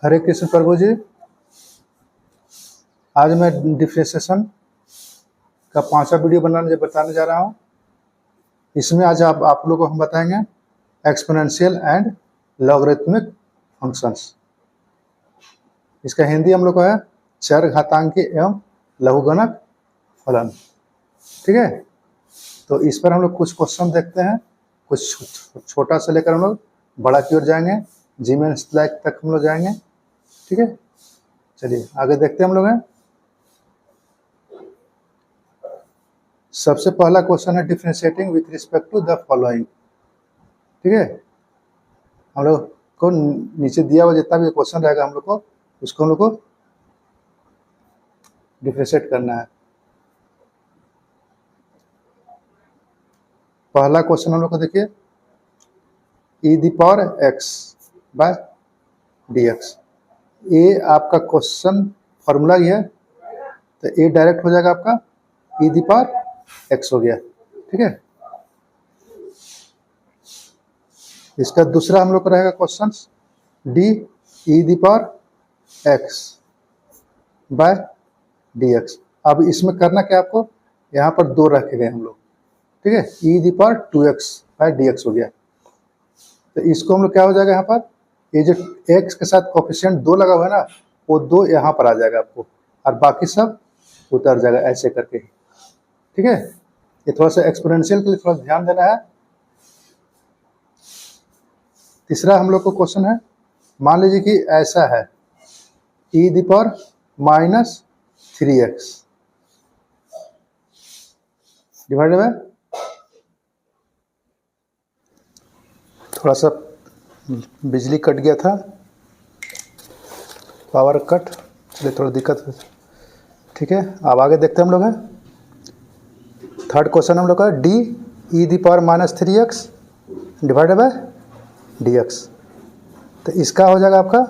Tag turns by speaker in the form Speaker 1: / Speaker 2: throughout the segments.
Speaker 1: हरे कृष्ण प्रभु जी। आज मैं डिफरेंशिएशन का 5वां वीडियो बताने जा रहा हूँ। इसमें आज आप लोगों को हम बताएंगे एक्सपोनेंशियल एंड लॉगरिथमिक फंक्शंस। इसका हिंदी हम लोग को है चर घातांकी एवं लघुगणक फलन। ठीक है, तो इस पर हम लोग कुछ क्वेश्चन देखते हैं, कुछ छोटा से लेकर हम लोग बड़ा की ओर जाएंगे, जीमेन्स लाइक तक हम लोग जाएंगे। ठीक है, चलिए आगे देखते हैं हम लोग हैं। सबसे पहला क्वेश्चन है differentiating with respect to the following. ठीक है, हम लोग को नीचे दिया हुआ जितना भी क्वेश्चन रहेगा हम लोग को उसको हम लोग को डिफरेंशिएट करना है। पहला क्वेश्चन हम लोग को देखिए, e the power x by d x. ये आपका क्वेश्चन फॉर्मूला ही है, तो ये डायरेक्ट हो जाएगा आपका ई दी पावर एक्स हो गया। ठीक है, इसका दूसरा हम लोग को रहेगा question d e the power x by d x. अब इसमें करना क्या आपको, यहाँ पर दो रखे गए हम लोग। ठीक है, e the power 2x by d x हो गया। तो इसको हम लोग क्या हो जाएगा, यहाँ पर ये जो x के साथ कोफिशिएंट 2 लगा हुआ है ना, वो 2 यहाँ पर आ जाएगा आपको, और बाकी सब उतर जाएगा ऐसे करके। ठीक है, ये थोड़ा सा एक्सपोनेंशियल के लिए थोड़ा ध्यान देना है। तीसरा हम लोग को क्वेश्चन है, मान लीजिए कि ऐसा है e the power -3x divided by, थोड़ा सा बिजली कट गया था, पावर कट, चलिए थोड़ा दिक्कत है। ठीक है, अब आगे देखते हैं हम लोग हैं। थर्ड क्वेश्चन हम लोग का D e the power -3x divided by d x. तो इसका हो जाएगा आपका,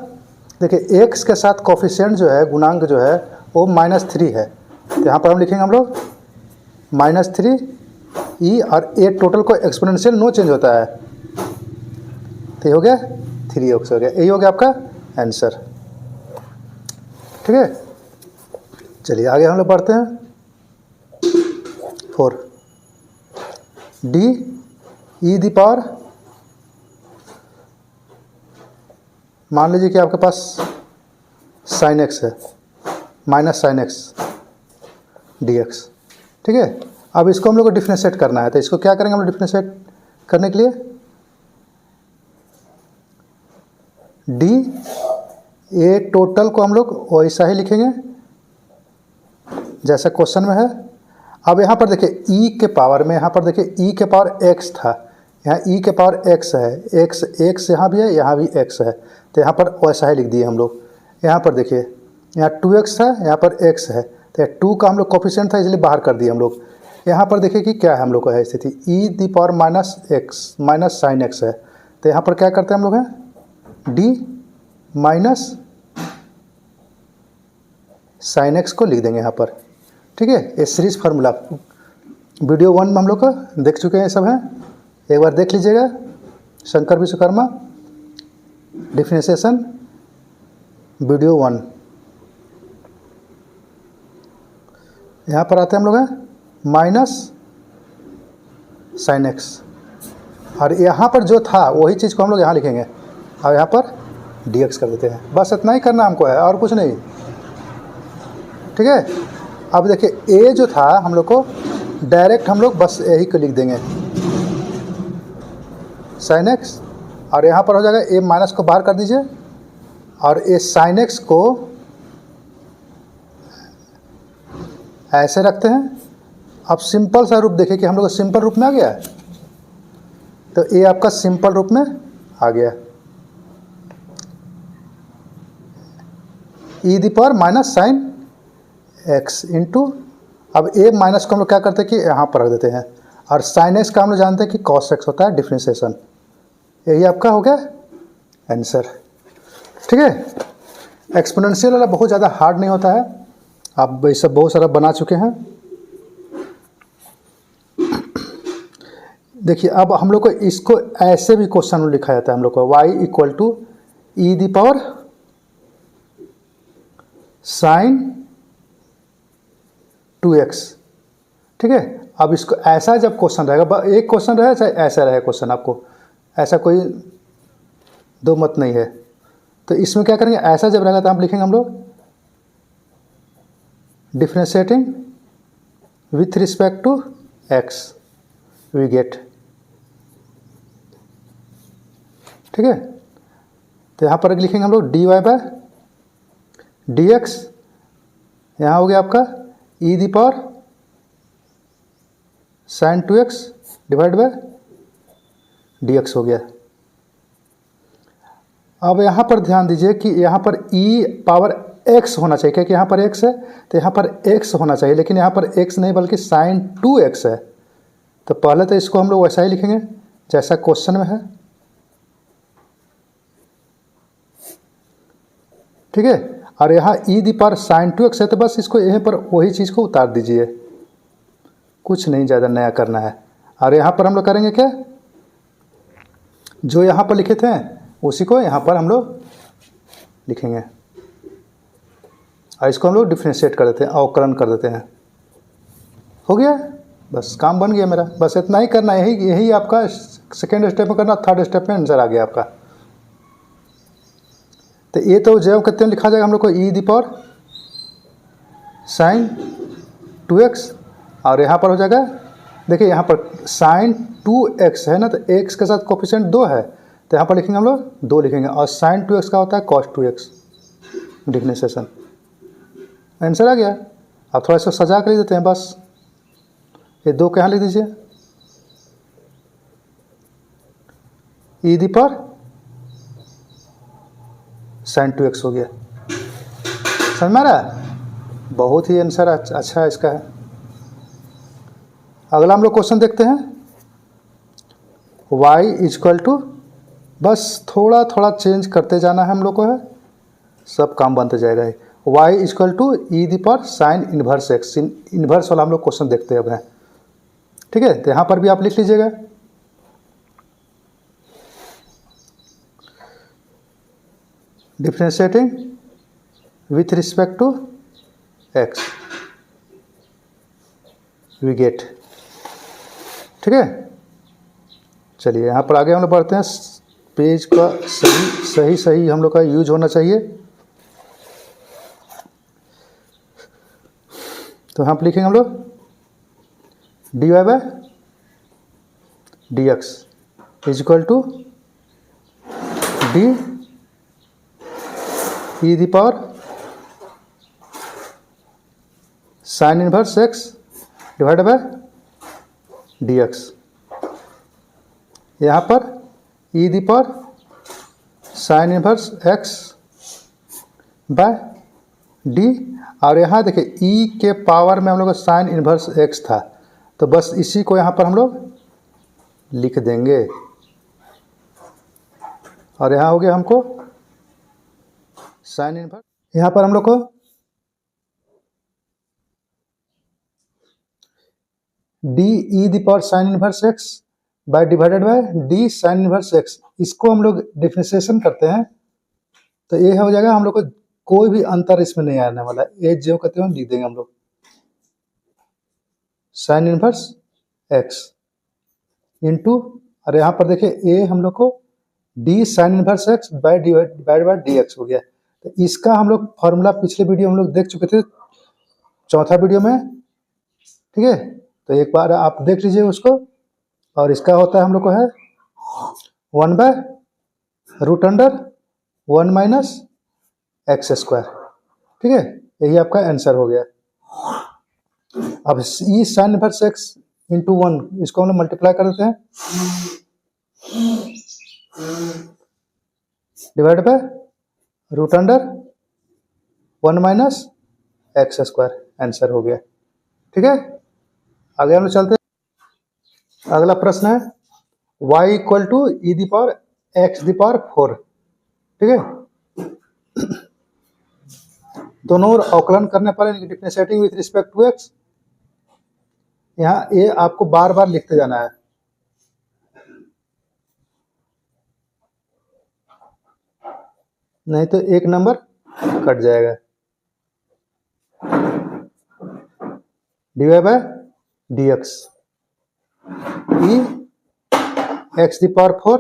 Speaker 1: देखिए x के साथ कोफिशिएंट जो है, गुणांक जो है वो -3 है, तो यहाँ पर हम लिखेंगे हम लोग -3 ई, और ए टोटल को एक्सपोनेंशियल नो चेंज होता है, तो ये हो गया 3x हो गया। यही हो गया आपका आंसर। ठीक है, चलिए आगे हम लोग बढ़ते हैं। 4 डी ई दी पावर, मान लीजिए कि आपके पास साइन एक्स है, -sin x डी एक्स। ठीक है, अब इसको हम लोग को डिफरेंशिएट करना है, तो इसको क्या करेंगे हम लोग डिफरेंशिएट करने के लिए, डी ए टोटल को हम लोग वैसा ही लिखेंगे जैसा क्वेश्चन में है। अब यहाँ पर देखिए ई के पावर में, यहाँ पर देखिए ई के पावर एक्स था, यहाँ ई के पावर एक्स है, एक्स यहाँ भी है, यहाँ भी एक्स है, तो यहाँ पर वैसा ही लिख दिए हम लोग। यहाँ पर देखिए यहाँ 2x है, यहाँ पर x है, तो 2 का हम लोग कोफिशिएंट था इसलिए बाहर कर दिए हम लोग। यहाँ पर देखिए कि क्या है हम लोग को है स्थिति, ई दी पावर -sin x है, तो यहाँ पर क्या करते हैं हम लोग हैं, डी -sin x को लिख देंगे यहाँ पर। ठीक है, ये सीरीज फार्मूला वीडियो 1 में हम लोग का देख चुके हैं, सब हैं, एक बार देख लीजिएगा। Shankar Vishwakarma differentiation video 1। यहाँ पर आते हैं हम लोग हैं -sin x, और यहाँ पर जो था वही चीज़ को हम लोग यहाँ लिखेंगे, और यहाँ पर dx कर देते हैं। बस इतना ही करना हमको है, और कुछ नहीं। ठीक है, अब देखिए a जो था हम लोग को डायरेक्ट हम लोग बस यही को लिख देंगे sin x, और यहाँ पर हो जाएगा a माइनस को बाहर कर दीजिए, और a sin x को ऐसे रखते हैं। अब सिंपल सा रूप देखिए कि हम लोग सिंपल रूप में आ गया, तो ये आपका सिंपल रूप में आ गया, e the power -sin x into, अब ए माइनस को हम लोग क्या करते हैं कि यहाँ पर रख देते हैं, और sin x का हम लोग जानते हैं कि cos x होता है डिफरेंशिएशन। यही आपका हो गया आंसर। ठीक है, एक्सपोनेंशियल वाला बहुत ज़्यादा हार्ड नहीं होता है, आप ये सब बहुत सारा बना चुके हैं। देखिए अब हम लोग को इसको ऐसे भी क्वेश्चन में लिखा जाता है हम लोग को y = E the power sign 2x। ठीक है, अब इसको ऐसा जब क्वेश्चन रहेगा, एक क्वेश्चन रहे चाहे ऐसा रहे क्वेश्चन, आपको ऐसा कोई दो मत नहीं है। तो इसमें क्या करेंगे, ऐसा जब रहेगा तो आप लिखेंगे हम लोग differentiating with respect to x we get. ठीक है, तो यहाँ पर लिखेंगे हम लोग dy बाय dx, यहाँ हो गया आपका e the power sign 2x divide by dx हो गया। अब यहाँ पर ध्यान दीजिए कि यहाँ पर e पावर x होना चाहिए, क्योंकि यहाँ पर x है तो यहाँ पर x होना चाहिए, लेकिन यहाँ पर x नहीं बल्कि साइन 2x है। तो पहले तो इसको हम लोग वैसा ही लिखेंगे जैसा क्वेश्चन में है। ठीक है, और यहाँ e the power sign 2x है तो बस इसको यहीं पर वही चीज़ को उतार दीजिए, कुछ नहीं ज़्यादा नया करना है। और यहाँ पर हम लोग करेंगे क्या, जो यहाँ पर लिखे थे उसी को यहाँ पर हम लोग लिखेंगे और इसको हम लोग डिफ्रेंशिएट कर देते हैं, अवकलन कर देते हैं। हो गया, बस काम बन गया मेरा। बस इतना ही करना है, यही आपका सेकेंड स्टेप में करना, थर्ड स्टेप में आंसर आ गया आपका। तो ये तो जब कहते हैं लिखा जाएगा हम लोग को e the power sign 2x, और यहाँ पर हो जाएगा, देखिए यहाँ पर साइन 2x है ना, तो x के साथ कोफिशिएंट 2 है तो यहाँ पर लिखेंगे हम लोग 2 लिखेंगे, और साइन 2x का होता है cos 2x डिफरेंशिएशन। आंसर आ गया। अब थोड़ा सा सजा कर देते हैं, बस ये 2 के यहाँ लिख दीजिए, e the power sign 2x हो गया। समझ में आ रहा है, बहुत ही आंसर अच्छा है इसका है। अगला हम लोग क्वेश्चन देखते हैं, y इजक्वल टू, बस थोड़ा थोड़ा चेंज करते जाना है हम लोग को है, सब काम बनते जाएगा। y equal to e the power sine inverse x, inverse वाला हम लोग क्वेश्चन देखते हैं अब है। ठीक है, तो यहाँ पर भी आप लिख लीजिएगा differentiating with respect to x we get. ठीक है, चलिए यहाँ पर आगे हम लोग बढ़ते हैं। पेज का सही हम लोग का यूज होना चाहिए। तो यहाँ पर लिखेंगे हम लोग dy by dx is equal to d e the power sine inverse x divide by dx। यहाँ पर e the power sine inverse x by d, और यहाँ देखिए e के पावर में हम लोग का साइन इनवर्स x था, तो बस इसी को यहाँ पर हम लोग लिख देंगे। और यहाँ हो गया हमको साइन इनवर्स, यहाँ पर हम लोग को D e the power sine inverse x by divided by D sign inverse x, इसको हम लोग डिफरेंशिएशन करते हैं तो ये हो जाएगा हम लोग को, कोई भी अंतर इसमें नहीं आने वाला। ये जो कहते हैं लिख देंगे हम लोग साइन इनवर्स x इंटू, और यहाँ पर देखिए ए हम लोग को D sign inverse x by divide by d x हो गया। तो इसका हम लोग फॉर्मूला पिछले वीडियो हम लोग देख चुके थे, चौथा वीडियो में। ठीक है, तो एक बार आप देख लीजिए उसको। और इसका होता है हम लोग को है 1 by root under 1 minus x square. ठीक है, यही आपका आंसर हो गया। अब e sine inverse x into 1, इसको हम लोग मल्टीप्लाई कर देते हैं divide by root under 1 minus x square, answer हो गया। ठीक है, आगे हम लोग चलते हैं। अगला प्रश्न है y equal to e the power x the power 4। ठीक है, दोनों ओर अवकलन करने पर differentiating with respect to x, यहाँ ये आपको बार बार लिखते जाना है। नहीं तो एक नंबर कट जाएगा। Divide by d x, e x the power 4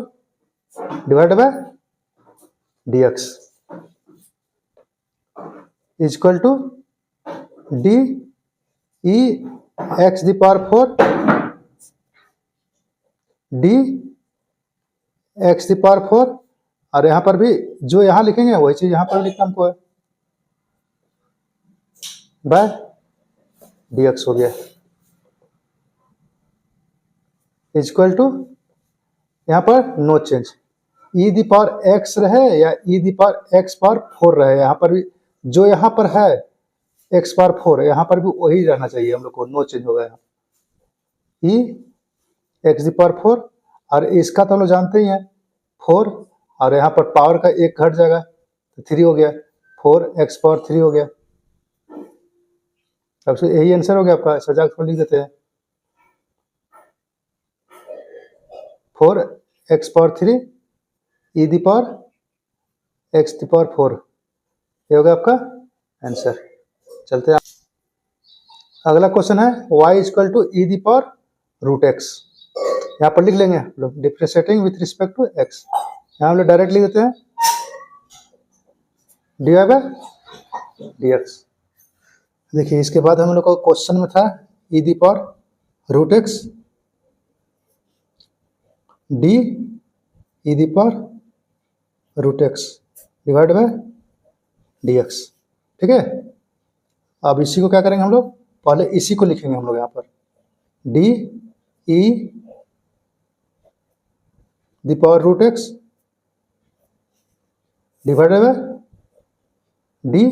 Speaker 1: divide by d x is equal to d e x the power 4 d x the power 4, और यहां पर भी जो यहां लिखेंगे वही चीज यहां पर लिखना हमको है, बाय डी एक्स हो गया इज इक्वल टू, यहां पर no change, e the power x रहे या e the power x power 4 रहे, यहां पर भी जो यहां पर है एक्स पावर 4 यहां पर भी वही रहना चाहिए हम लोग को, नो चेंज होगा यहाँ, ई एक्स दी पावर 4, और इसका तो हम लोग जानते ही हैं 4, और यहाँ पर पावर का एक घट जाएगा तो 3 हो गया, 4 एक्स पावर 3 हो गया। अब से यही आंसर हो गया आपका, सजा को लिख देते हैं 4 x power 3 E the power x the power 4, ये हो गया आपका आंसर। चलते हैं, अगला क्वेश्चन है y equal to e the power root x, यहाँ पर लिख लेंगे लोग differentiating with respect to x, यहाँ हम लोग डायरेक्ट लिख देते हैं d y by d x. देखिए इसके बाद हम लोग को क्वेश्चन में था e the power root x d e the power root x divide by d x, ठीक है। अब इसी को क्या करेंगे हम लोग, पहले इसी को लिखेंगे हम लोग यहाँ पर d e the power root x divided by d,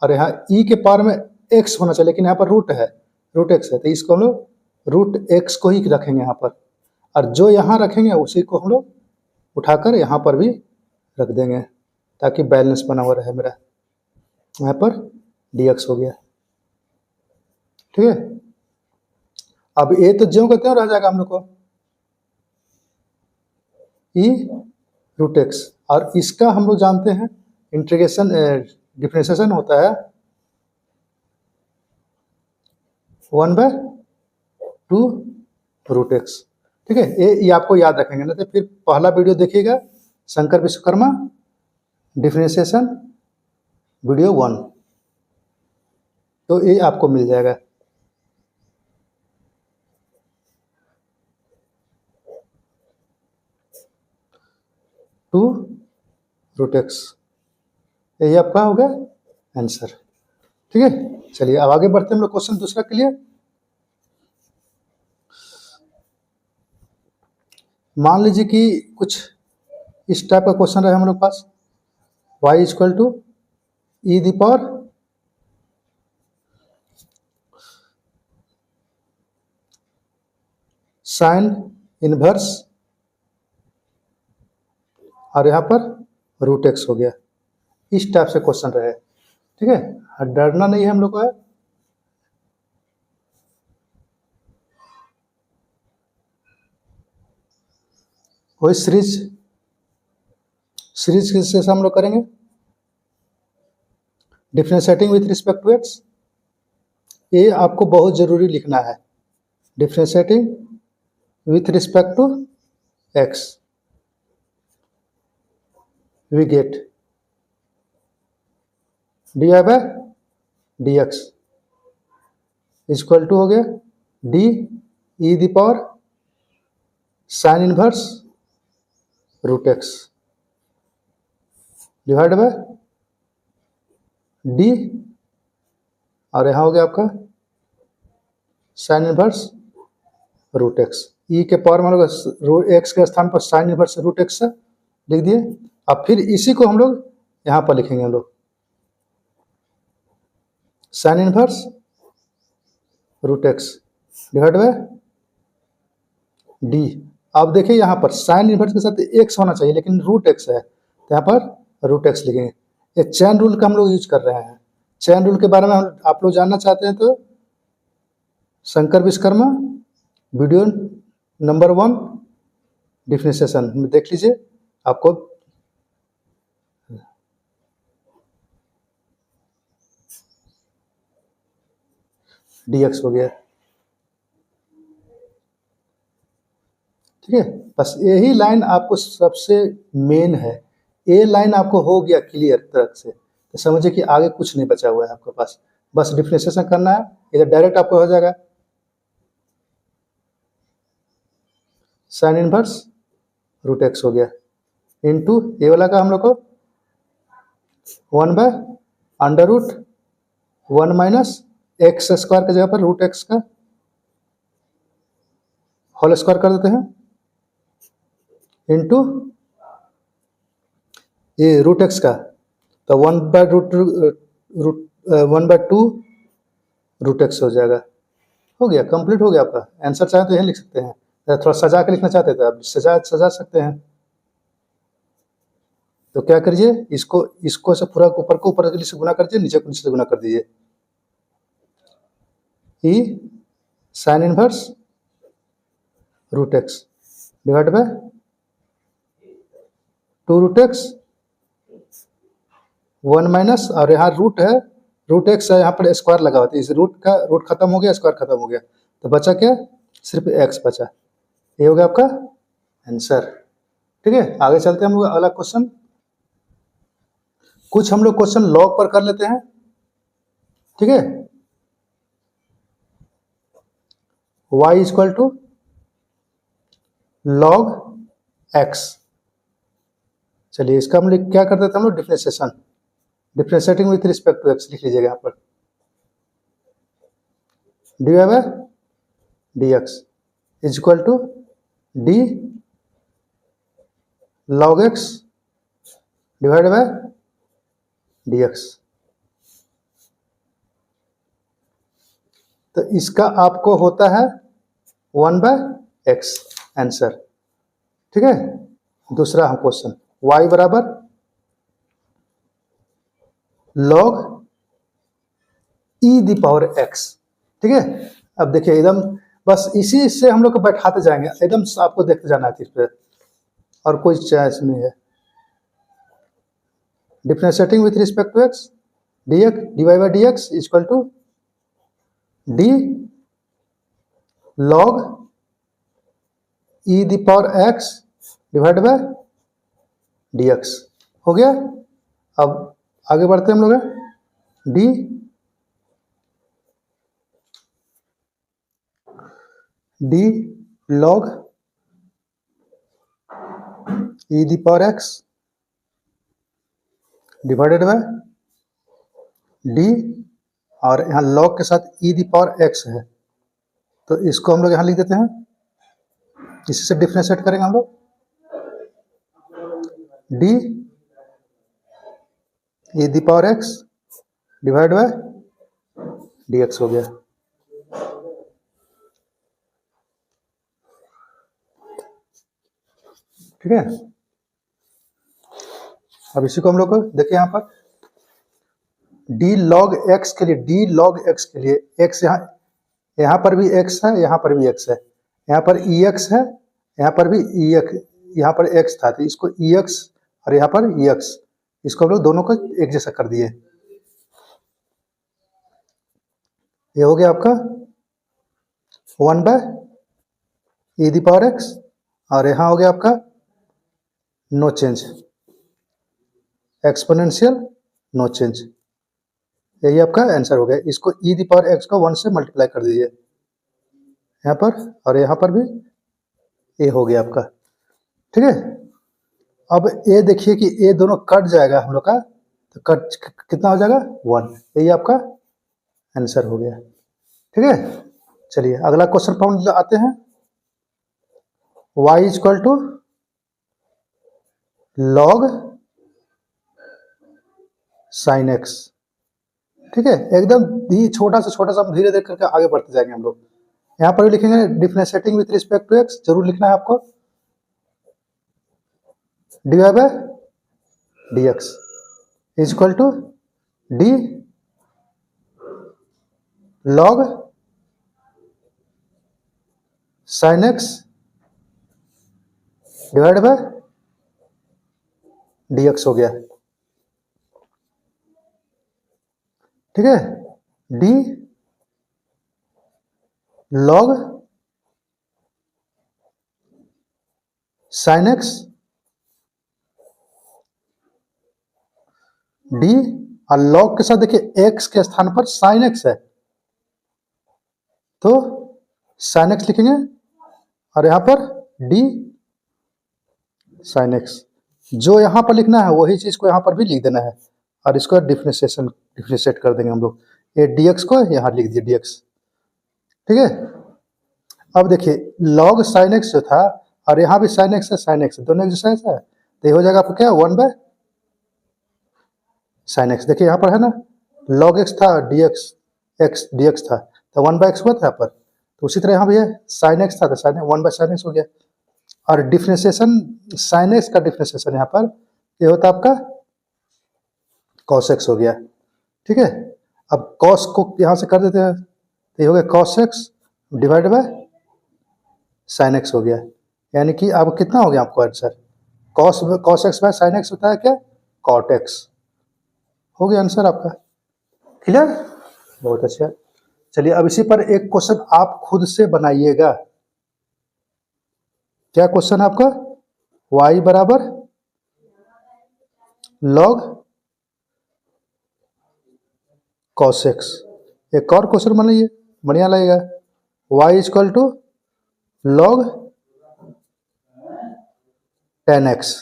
Speaker 1: और यहाँ ई के पावर में एक्स होना चाहिए लेकिन यहाँ पर रूट है, रूट एक्स है, तो इसको हम लोग रूट एक्स को ही रखेंगे यहाँ पर, और जो यहाँ रखेंगे उसी को हम लोग उठाकर यहाँ पर भी रख देंगे ताकि बैलेंस बना हुआ रहे मेरा, यहाँ पर डी एक्स हो गया, ठीक है। अब ए तो ज्यों कहते हैं रह जाएगा हम लोग को ई रूट एक्स, और इसका हम लोग जानते हैं इंटीग्रेशन डिफरेंशिएशन होता है 1/2 रूट एक्स, ठीक है। ये आपको याद रखेंगे ना, तो फिर पहला वीडियो देखिएगा शंकर विश्वकर्मा डिफरेंशिएशन वीडियो 1, तो ये आपको मिल जाएगा। टू रूट एक्स, यही आपका हो गया आंसर, ठीक है। चलिए अब आगे बढ़ते हैं हम लोग क्वेश्चन दूसरा के लिए। मान लीजिए कि कुछ इस टाइप का क्वेश्चन रहे हम लोग पास, y equal to e the power sine inverse, और यहाँ पर रूट एक्स हो गया, इस टाइप से क्वेश्चन रहे, ठीक है। डरना नहीं है हम लोग को है, वही सीरीज किससे हम लोग करेंगे, differentiating with respect to x, ये आपको बहुत जरूरी लिखना है, differentiating with respect to x we get d y by d x equal to हो गया d e the power sine inverse root x divide by d, और यहाँ हो गया आपका sine inverse root x, e के पावर में लोग एक्स के स्थान पर साइन इनवर्स रूट एक्स लिख दिए। अब फिर इसी को हम लोग यहाँ पर लिखेंगे, हम लोग sine inverse root x divide by d. अब देखिए यहाँ पर साइन इनवर्स के साथ एक्स होना चाहिए लेकिन रूट एक्स है, तो यहाँ पर रूट एक्स लिखेंगे। ये चैन रूल का हम लोग यूज कर रहे हैं, चैन रूल के बारे में आप लोग जानना चाहते हैं तो Shankar Vishwakarma video number 1 differentiation में देख लीजिए, आपको dx हो गया। ठीक है, बस यही लाइन आपको सबसे मेन है। ये लाइन आपको हो गया क्लियर तरह से, तो समझिए कि आगे कुछ नहीं बचा हुआ है आपके पास, बस डिफरेंशिएशन करना है। इधर डायरेक्ट आपको हो जाएगा साइन इनवर्स रूट एक्स हो गया, इनटू ये वाला का हम लोग को 1/√1 माइनस एक्स स्क्वायर की जगह पर रूट एक्स का होल स्क्वायर कर देते हैं, इनटू ये रूट एक्स का, तो 1/2 रूट एक्स हो जाएगा। हो गया, कंप्लीट हो गया आपका आंसर। चाहे तो यही लिख सकते हैं, थोड़ा सजा के लिखना चाहते थे आप सजा सकते हैं। तो क्या करिए, इसको से पूरा ऊपर को ऊपर से गुना कर दीजिए, नीचे को नीचे से गुना कर दीजिए। E sine inverse root x divide by 2 root x 1 minus, और यहाँ रूट है, रूट एक्स है, यहाँ पर स्क्वायर लगा हुआ था, इस रूट का रूट खत्म हो गया, स्क्वायर खत्म हो गया, तो बचा क्या, सिर्फ एक्स बचा। ये हो गया आपका आंसर। ठीक है, आगे चलते हैं हम लोग अगला क्वेश्चन। कुछ हम लोग क्वेश्चन लॉग पर कर लेते हैं। ठीक है, y equal to log x। चलिए इसका हम लोग क्या करते थे, हम लोग differentiation, differentiating with respect to x लिख लीजिएगा यहाँ पर, dy by dx is equal to d log x divide by dx। तो इसका आपको होता है 1/x आंसर। ठीक है, दूसरा हम क्वेश्चन y बराबर log e the power x। ठीक है, अब देखिए एकदम बस इसी से हम लोग को बैठाते जाएंगे, एकदम आपको देखते जाना है इस पर, और कोई चॉइस नहीं है। Differentiating with respect to x dx dy by dx equal to d log e the power x divide by dx हो गया। अब आगे बढ़ते हैं हम लोग, d log e the power x divided by d, और यहाँ log के साथ e दी पावर x है, तो इसको हम लोग यहाँ लिख देते हैं, इसी से डिफरेंशिएट करेंगे हम लोग, d e the power x divide by dx हो गया। ठीक है, अब इसी को हम लोग देखिए यहाँ पर d log x के लिए, d log x के लिए x यहाँ पर भी x है, यहाँ पर भी x है, यहाँ पर ex है, यहाँ पर भी ex, यहाँ पर x था, तो इसको ex और यहाँ पर ex, इसको हम लोग दोनों को एक जैसा कर दिए। ये हो गया आपका 1/e दी पावर x, और यहाँ हो गया आपका no change, exponential no change. यही आपका आंसर हो गया। इसको e दी पावर x को 1 से मल्टीप्लाई कर दीजिए यहाँ पर, और यहाँ पर भी ये हो गया आपका। ठीक है, अब ये देखिए कि ये दोनों कट जाएगा हम लोग का, तो कट कितना हो जाएगा 1, यही आपका आंसर हो गया। ठीक है, चलिए अगला क्वेश्चन पर हम आते हैं। y equal to log sine x। ठीक है, एकदम छोटा सा हम धीरे धीरे करके आगे बढ़ते जाएंगे हम लोग। यहाँ पर भी लिखेंगे differentiating with respect to x, जरूर लिखना है आपको, dy by dx is equal to d log sine x divide by dx हो गया। ठीक है, d log sine x d, और लॉग के साथ देखिए एक्स के स्थान पर साइन एक्स है तो साइन एक्स लिखेंगे, और यहां पर डी साइन एक्स। जो यहां पर लिखना है वही चीज को यहां पर भी लिख देना है, और इसको डिफ्रेंशिएट कर देंगे हम लोग। ये dx को यहां लिख दिए dx, ठीक है। अब देखिए log sin x जो था, और यहाँ भी sin x है, sin x दोनों एक जैसा है, तो ये हो जाएगा आपको क्या 1 बाय sin x। देखिए यहाँ पर है ना log x था dx, x dx था तो 1 बाय x हुआ था यहाँ पर, तो उसी तरह यहाँ भी है sin x था तो sin 1 बाय sin x हो गया। और डिफ्रेंशिएशन sin x का डिफ्रेंशिएशन यहाँ पर ये होता है आपका cos x हो गया, ठीक है। अब cos को यहाँ से कर देते हैं तो ये हो गया cos x divide bye sin x हो गया, यानी कि अब कितना हो गया आपको answer, cos x by sin x होता है क्या, cot x हो गया आंसर आपका। क्लियर, बहुत अच्छा। चलिए अब इसी पर एक क्वेश्चन आप खुद से बनाइएगा। क्या क्वेश्चन है आपका, y बराबर log cos x। एक और क्वेश्चन बनाइए, बढ़िया लगेगा, y equal to log tan x।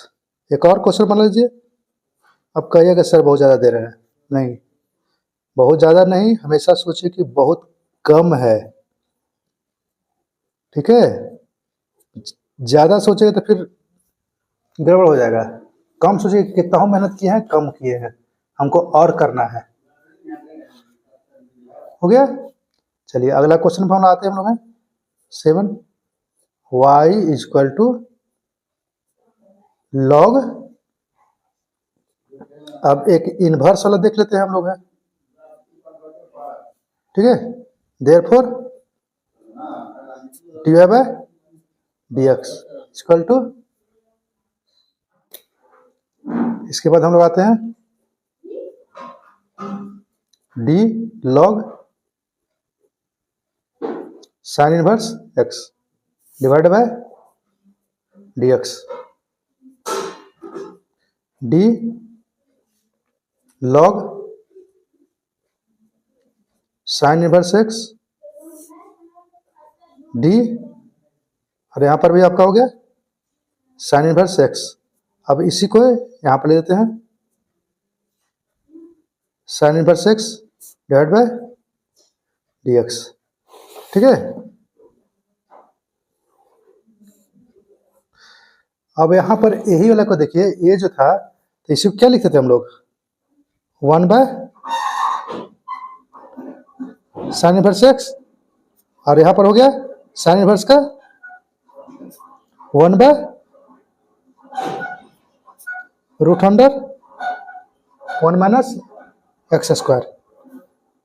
Speaker 1: एक और क्वेश्चन बना लीजिए। अब कहिएगा सर बहुत ज़्यादा दे रहे हैं, नहीं बहुत ज़्यादा नहीं, हमेशा सोचिए कि बहुत कम है, ठीक है। ज़्यादा सोचेगा तो फिर गड़बड़ हो जाएगा, कम सोचिए कितना मेहनत किए हैं, कम किए हैं, हमको और करना है। हो गया। चलिए अगला क्वेश्चन पर हम आते हैं, हम लोग हैं 7, y इक्वल टू लॉग, अब एक इनवर्स वाला देख लेते हैं हम लोग हैं, ठीक है। Therefore dy by dx equal to, इसके बाद हम लोग आते हैं d log sine inverse x divide by dx, d log sine inverse x d, और यहां पर भी आपका हो गया साइन इनवर्स x। अब इसी को यहां पर ले लेते हैं sign inverse x divide by dx, ठीक है। अब यहां पर यही वाला को देखिए, ये जो था तो इसी को क्या लिखते थे हम लोग, 1 बाय साइन इनवर्स x, और यहां पर हो गया साइन इनवर्स का 1 by root under 1 minus x square,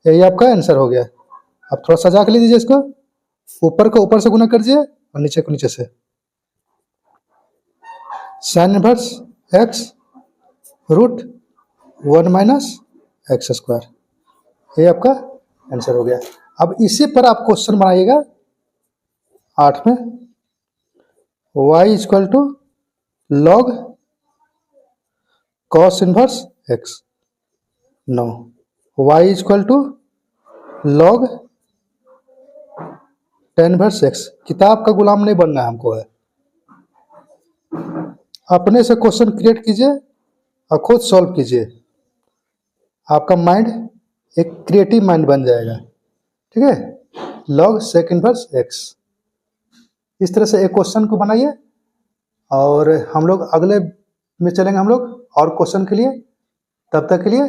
Speaker 1: यही आपका आंसर हो गया। अब थोड़ा सजा के लीजिए इसको, ऊपर को ऊपर से गुना कर दीजिए और नीचे को नीचे से, sine inverse x root 1 minus x square, ये आपका आंसर हो गया। अब इसी पर आप क्वेश्चन बनाइएगा 8 में, y equal to log cos inverse x, no y equal to log tan inverse x। किताब का गुलाम नहीं बनना है हमको, है अपने से क्वेश्चन क्रिएट कीजिए और खुद सॉल्व कीजिए, आपका माइंड एक क्रिएटिव माइंड बन जाएगा, ठीक है। लॉग सेक इनवर्स x, इस तरह से एक क्वेश्चन को बनाइए, और हम लोग अगले में चलेंगे हम लोग और क्वेश्चन के लिए। तब तक के लिए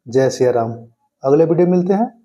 Speaker 1: जय सिया राम, अगले वीडियो मिलते हैं।